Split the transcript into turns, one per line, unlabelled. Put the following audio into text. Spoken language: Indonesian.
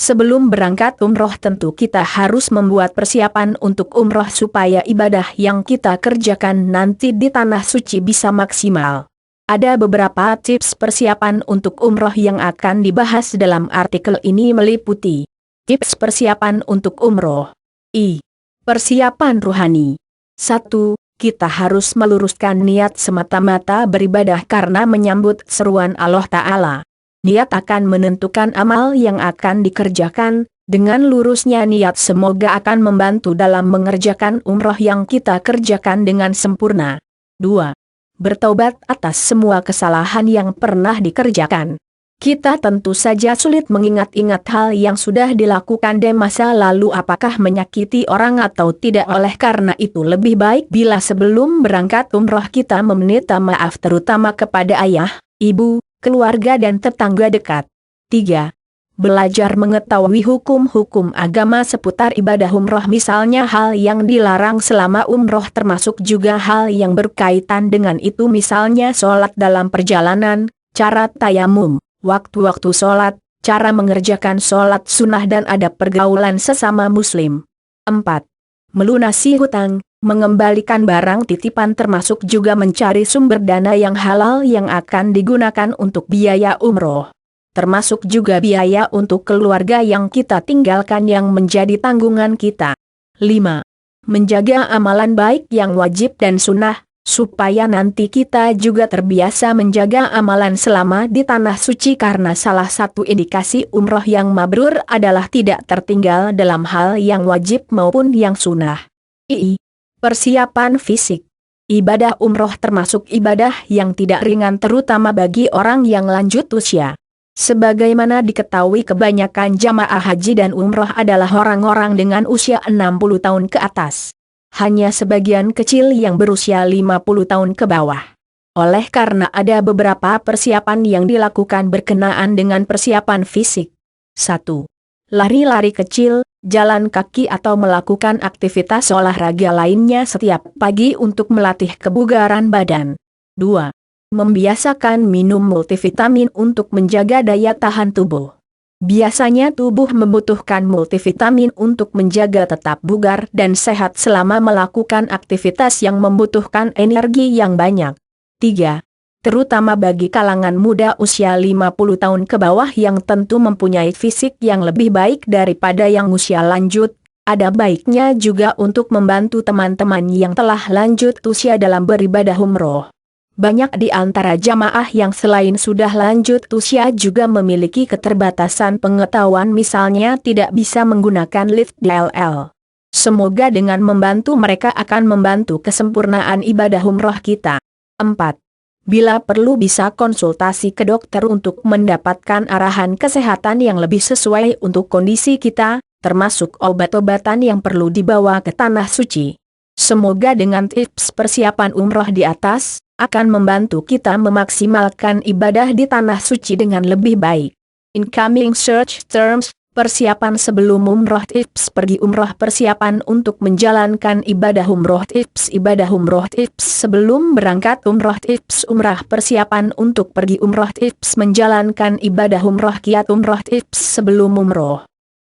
Sebelum berangkat umroh tentu kita harus membuat persiapan untuk umroh supaya ibadah yang kita kerjakan nanti di tanah suci bisa maksimal. Ada beberapa tips persiapan untuk umroh yang akan dibahas dalam artikel ini meliputi tips persiapan untuk umroh. Persiapan ruhani. 1. Kita harus meluruskan niat semata-mata beribadah karena menyambut seruan Allah Ta'ala. Niat akan menentukan amal yang akan dikerjakan, dengan lurusnya niat semoga akan membantu dalam mengerjakan umroh yang kita kerjakan dengan sempurna. 2. Bertaubat atas semua kesalahan yang pernah dikerjakan. Kita tentu saja sulit mengingat-ingat hal yang sudah dilakukan di masa lalu apakah menyakiti orang atau tidak, oleh karena itu lebih baik bila sebelum berangkat umroh kita meminta maaf terutama kepada ayah, ibu, keluarga dan tetangga dekat. 3. Belajar mengetahui hukum-hukum agama seputar ibadah umroh, misalnya hal yang dilarang selama umroh termasuk juga hal yang berkaitan dengan itu, misalnya sholat dalam perjalanan, cara tayamum, waktu-waktu sholat, cara mengerjakan sholat sunnah dan adab pergaulan sesama muslim. 4. Melunasi hutang, mengembalikan barang titipan termasuk juga mencari sumber dana yang halal yang akan digunakan untuk biaya umroh. Termasuk juga biaya untuk keluarga yang kita tinggalkan yang menjadi tanggungan kita. 5. Menjaga amalan baik yang wajib dan sunnah, supaya nanti kita juga terbiasa menjaga amalan selama di tanah suci karena salah satu indikasi umroh yang mabrur adalah tidak tertinggal dalam hal yang wajib maupun yang sunnah. Persiapan fisik. Ibadah umroh termasuk ibadah yang tidak ringan terutama bagi orang yang lanjut usia. Sebagaimana diketahui kebanyakan jamaah haji dan umroh adalah orang-orang dengan usia 60 tahun ke atas. Hanya sebagian kecil yang berusia 50 tahun ke bawah. Oleh karena ada beberapa persiapan yang dilakukan berkenaan dengan persiapan fisik. 1. Lari-lari kecil, jalan kaki atau melakukan aktivitas olahraga lainnya setiap pagi untuk melatih kebugaran badan. 2. Membiasakan minum multivitamin untuk menjaga daya tahan tubuh. Biasanya tubuh membutuhkan multivitamin untuk menjaga tetap bugar dan sehat selama melakukan aktivitas yang membutuhkan energi yang banyak. 3. Terutama bagi kalangan muda usia 50 tahun ke bawah yang tentu mempunyai fisik yang lebih baik daripada yang usia lanjut, ada baiknya juga untuk membantu teman-teman yang telah lanjut usia dalam beribadah umroh. Banyak di antara jamaah yang selain sudah lanjut usia juga memiliki keterbatasan pengetahuan, misalnya tidak bisa menggunakan lift DLL. Semoga dengan membantu mereka akan membantu kesempurnaan ibadah umroh kita. 4. Bila perlu bisa konsultasi ke dokter untuk mendapatkan arahan kesehatan yang lebih sesuai untuk kondisi kita, termasuk obat-obatan yang perlu dibawa ke tanah suci. Semoga dengan tips persiapan umroh di atas, akan membantu kita memaksimalkan ibadah di tanah suci dengan lebih baik. Incoming search terms, persiapan sebelum umroh, tips pergi umroh, persiapan untuk menjalankan ibadah umroh, tips ibadah umroh, tips sebelum berangkat umroh, tips umrah, persiapan untuk pergi umroh, tips menjalankan ibadah umroh, kiat umroh, tips sebelum umroh.